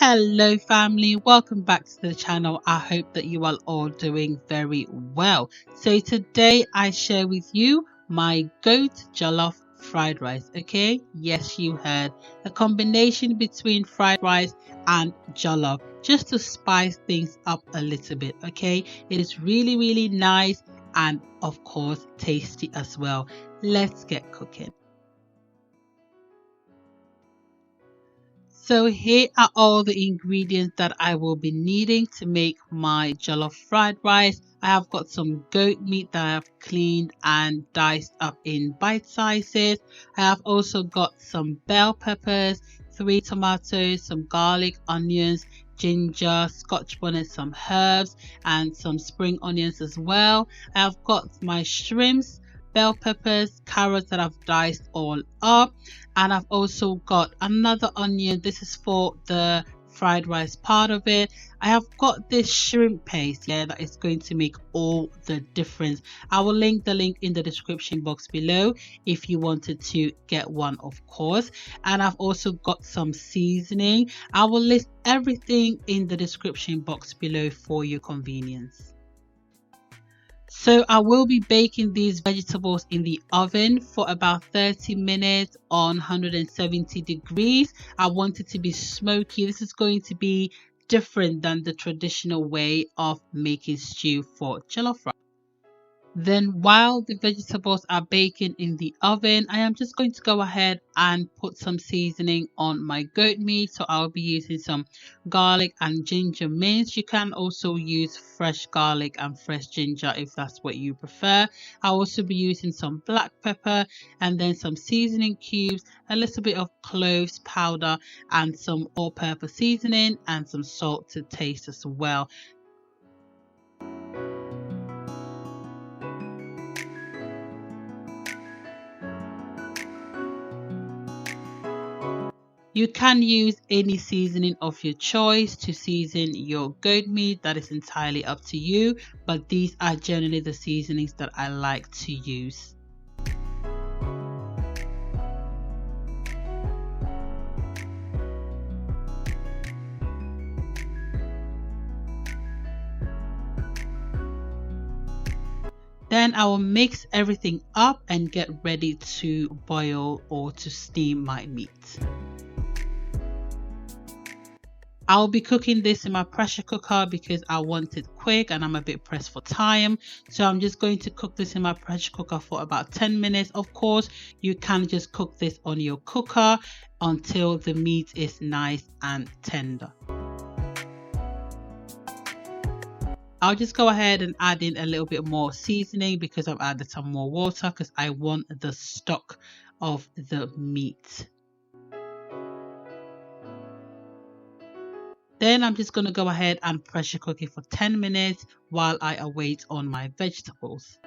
Hello family, welcome back to the channel. I hope that you are all doing very well. So today I share with you my goat jollof fried rice. Okay, yes, you heard, a combination between fried rice and jollof, just to spice things up a little bit. Okay, it is really nice and of course tasty as well. Let's get cooking. So here are all the ingredients that I will be needing to make my jollof fried rice. I have got some goat meat that I have cleaned and diced up in bite sizes. I have also got some bell peppers, 3 tomatoes, some garlic, onions, ginger, Scotch bonnet, some herbs and some spring onions as well. I have got my shrimps, bell peppers, carrots that I've diced all up, and I've also got another onion. This is for the fried rice part of it. I have got this shrimp paste here that is going to make all the difference. I will link the link in the description box below if you wanted to get one, of course. And I've also got some seasoning. I will list everything in the description box below for your convenience. So I will be baking these vegetables in the oven for about 30 minutes on 170 degrees. I want it to be smoky. This is going to be different than the traditional way of making stew for jollof rice. Then while the vegetables are baking in the oven, I am just going to go ahead and put some seasoning on my goat meat. So I'll be using some garlic and ginger mince. You can also use fresh garlic and fresh ginger if that's what you prefer. I'll also be using some black pepper and then some seasoning cubes, a little bit of cloves powder and some all-purpose seasoning and some salt to taste as well. You can use any seasoning of your choice to season your goat meat. That is entirely up to you, but these are generally the seasonings that I like to use. Then I will mix everything up and get ready to boil or to steam my meat. I'll be cooking this in my pressure cooker because I want it quick and I'm a bit pressed for time. So I'm just going to cook this in my pressure cooker for about 10 minutes. Of course, you can just cook this on your cooker until the meat is nice and tender. I'll just go ahead and add in a little bit more seasoning because I've added some more water because I want the stock of the meat. Then I'm just going to go ahead and pressure cook it for 10 minutes while I await on my vegetables.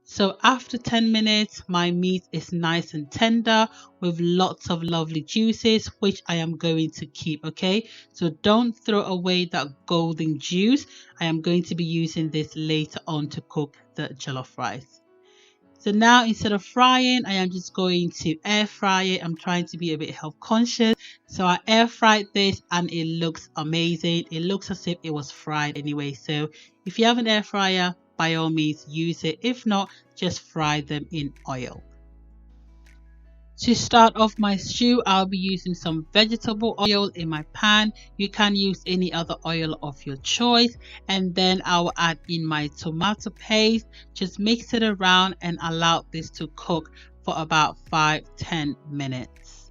So after 10 minutes, my meat is nice and tender with lots of lovely juices, which I am going to keep, okay? So don't throw away that golden juice. I am going to be using this later on to cook the jollof rice. So now instead of frying, I am just going to air fry it. I'm trying to be a bit health conscious. So I air fried this and it looks amazing. It looks as if it was fried anyway. So if you have an air fryer, by all means use it. If not, just fry them in oil. To start off my stew, I'll be using some vegetable oil in my pan. You can use any other oil of your choice. And then I'll add in my tomato paste. Just mix it around and allow this to cook for about 5-10 minutes.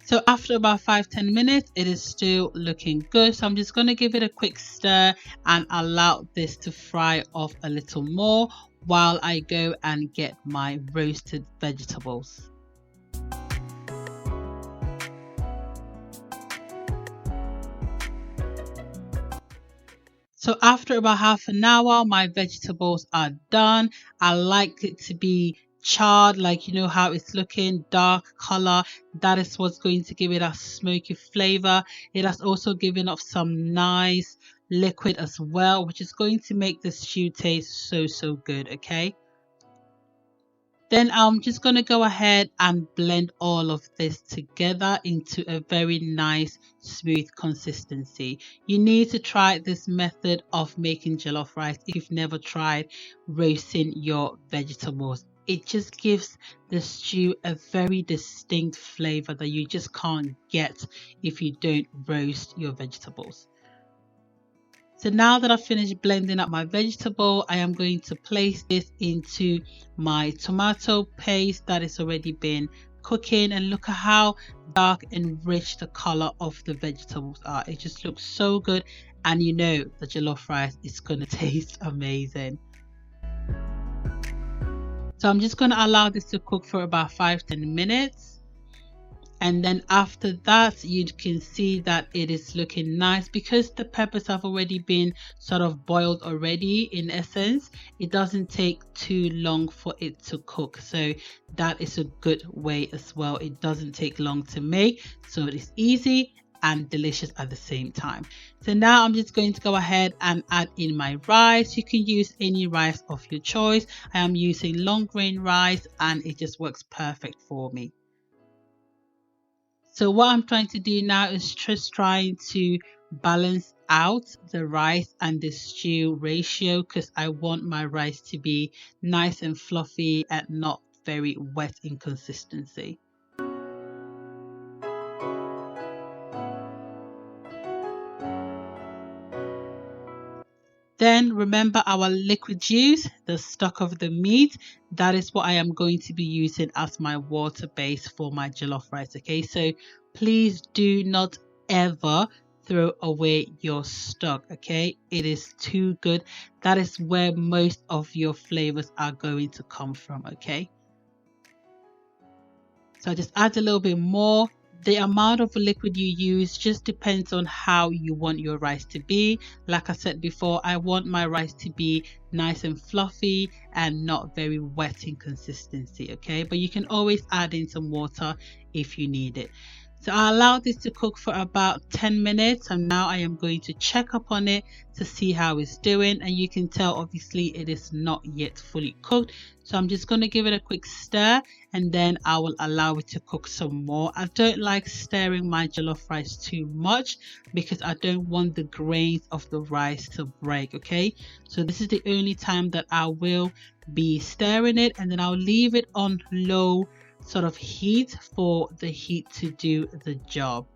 So after about 5-10 minutes, it is still looking good. So I'm just going to give it a quick stir and allow this to fry off a little more while I go and get my roasted vegetables. So after about half an hour, my vegetables are done. I like it to be charred, like you know how it's looking, dark color. That is what's going to give it a smoky flavor. It has also given off some nice liquid as well, which is going to make the stew taste so good. Okay, then I'm just going to go ahead and blend all of this together into a very nice smooth consistency. You need to try this method of making jollof rice if you've never tried roasting your vegetables. It just gives the stew a very distinct flavor that you just can't get if you don't roast your vegetables. So now that I've finished blending up my vegetable, I am going to place this into my tomato paste that has already been cooking, and look at how dark and rich the color of the vegetables are. It just looks so good, and you know the jollof rice is going to taste amazing. So I'm just going to allow this to cook for about 5-10 minutes. And then after that, you can see that it is looking nice because the peppers have already been sort of boiled already. In essence, it doesn't take too long for it to cook, so that is a good way as well. It doesn't take long to make, so it is easy and delicious at the same time. So now I'm just going to go ahead and add in my rice. You can use any rice of your choice. I am using long grain rice and it just works perfect for me. So what I'm trying to do now is just trying to balance out the rice and the stew ratio, because I want my rice to be nice and fluffy and not very wet in consistency. Then remember our liquid juice, the stock of the meat. That is what I am going to be using as my water base for my jollof rice. Okay, so please do not ever throw away your stock. Okay, it is too good. That is where most of your flavors are going to come from. Okay, so just add a little bit more. The amount of liquid you use just depends on how you want your rice to be. Like I said before, I want my rice to be nice and fluffy and not very wet in consistency, okay? But you can always add in some water if you need it. So I allowed this to cook for about 10 minutes, and now I am going to check up on it to see how it's doing. And you can tell obviously it is not yet fully cooked, so I'm just going to give it a quick stir and then I will allow it to cook some more. I don't like stirring my jollof rice too much because I don't want the grains of the rice to break, okay? So this is the only time that I will be stirring it, and then I'll leave it on low sort of heat for the heat to do the job.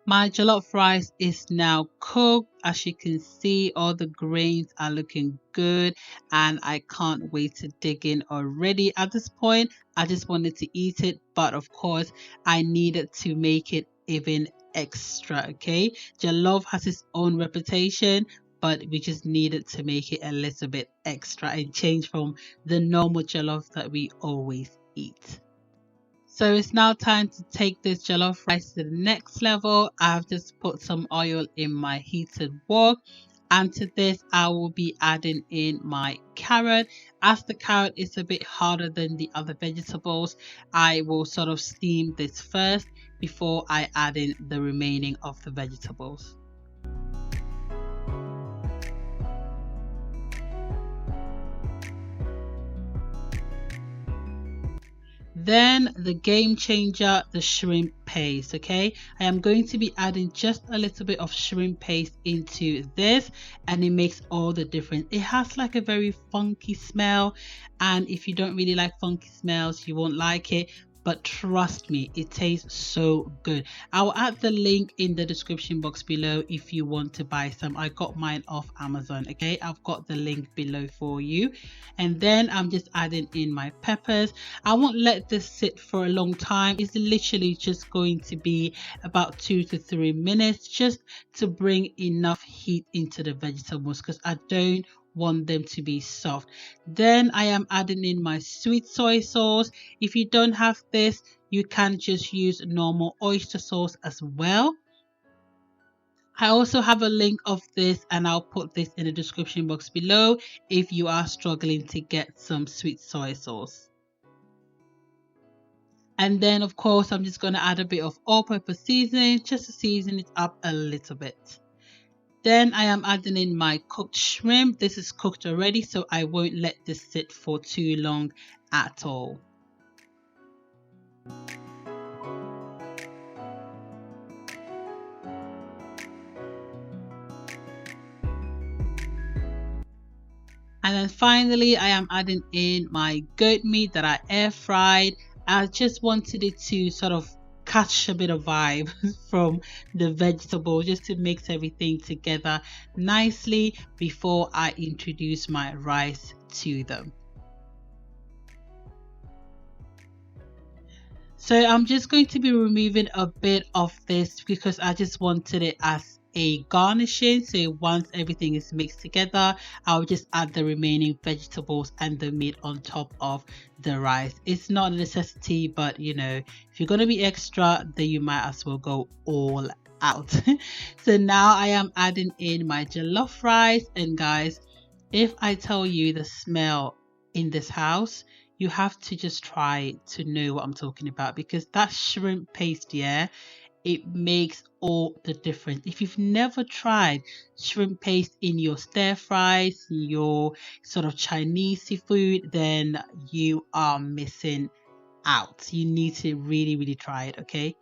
My jollof rice is now cooked. As you can see, all the grains are looking good and I can't wait to dig in already. At this point, I just wanted to eat it, but of course, I needed to make it even extra, okay? Jollof has its own reputation, but we just needed to make it a little bit extra and change from the normal jollof that we always eat. So it's now time to take this jollof rice to the next level. I've just put some oil in my heated wok, and to this I will be adding in my carrot. As the carrot is a bit harder than the other vegetables, I will sort of steam this first before I add in the remaining of the vegetables. Then the game changer, the shrimp paste. Okay, I am going to be adding just a little bit of shrimp paste into this, and it makes all the difference. It has like a very funky smell, and if you don't really like funky smells, you won't like it. But trust me, it tastes so good. I will add the link in the description box below if you want to buy some. I got mine off Amazon. Okay, I've got the link below for you. And then I'm just adding in my peppers. I won't let this sit for a long time. It's literally just going to be about 2 to 3 minutes, just to bring enough heat into the vegetables, because I don't want them to be soft. Then I am adding in my sweet soy sauce. If you don't have this, you can just use normal oyster sauce as well. I also have a link of this, and I'll put this in the description box below if you are struggling to get some sweet soy sauce. And then of course I'm just going to add a bit of all-purpose seasoning just to season it up a little bit. Then I am adding in my cooked shrimp. This is cooked already, so I won't let this sit for too long at all. And then finally, I am adding in my goat meat that I air fried. I just wanted it to sort of catch a bit of vibe from the vegetable, just to mix everything together nicely before I introduce my rice to them. So I'm just going to be removing a bit of this because I just wanted it as a garnishing. So once everything is mixed together, I'll just add the remaining vegetables and the meat on top of the rice. It's not a necessity, but you know, if you're going to be extra, then you might as well go all out. So now I am adding in my jollof rice, and guys, if I tell you the smell in this house, you have to just try to know what I'm talking about, because that shrimp paste, yeah, it makes all the difference. If you've never tried shrimp paste in your stir fries, your sort of Chinese seafood, then you are missing out. You need to really try it, okay?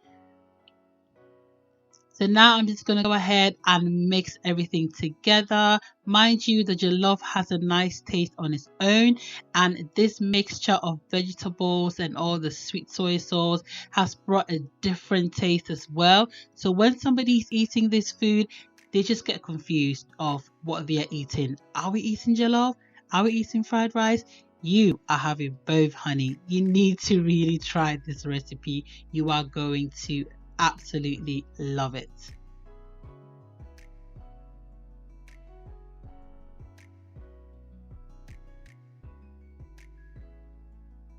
So now I'm just going to go ahead and mix everything together. Mind you, the jollof has a nice taste on its own, and this mixture of vegetables and all the sweet soy sauce has brought a different taste as well. So when somebody's eating this food, they just get confused of what they are eating. Are we eating jollof? Are we eating fried rice? You are having both, honey. You need to really try this recipe. You are going to absolutely love it.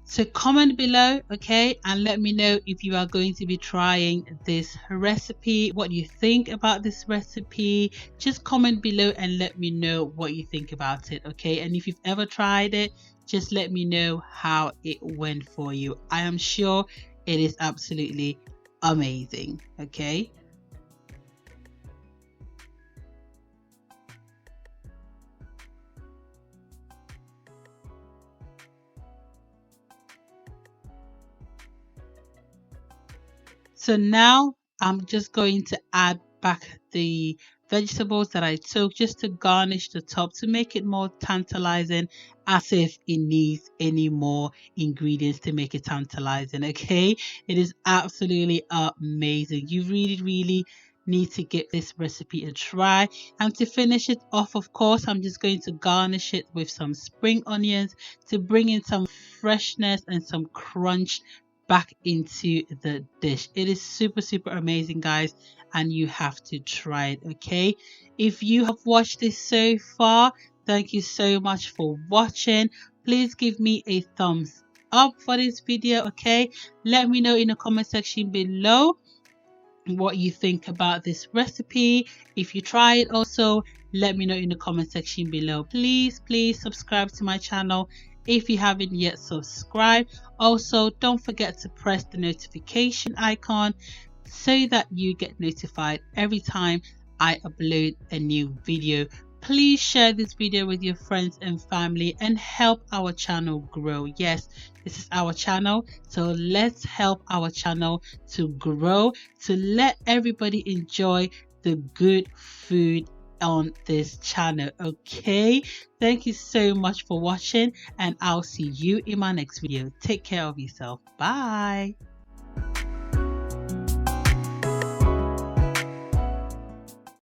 So comment below, okay, and let me know if you are going to be trying this recipe, what you think about this recipe. Just comment below and let me know what you think about it, okay? And if you've ever tried it, just let me know how it went for you. I am sure it is absolutely amazing, okay? So now I'm just going to add back the vegetables that I took just to garnish the top, to make it more tantalizing, as if it needs any more ingredients to make it tantalizing, okay? It is absolutely amazing. You really need to give this recipe a try. And to finish it off, of course, I'm just going to garnish it with some spring onions to bring in some freshness and some crunch back into the dish. It is super amazing, guys, and you have to try it, okay? If you have watched this so far, thank you so much for watching. Please give me a thumbs up for this video, okay? Let me know in the comment section below what you think about this recipe. If you try it, also let me know in the comment section below. Please subscribe to my channel if you haven't yet subscribed. Also, don't forget to press the notification icon so that you get notified every time I upload a new video. Please share this video with your friends and family and help our channel grow. Yes, this is our channel, so let's help our channel to grow, to let everybody enjoy the good food on this channel, okay? Thank you so much for watching, and I'll see you in my next video. Take care of yourself. Bye.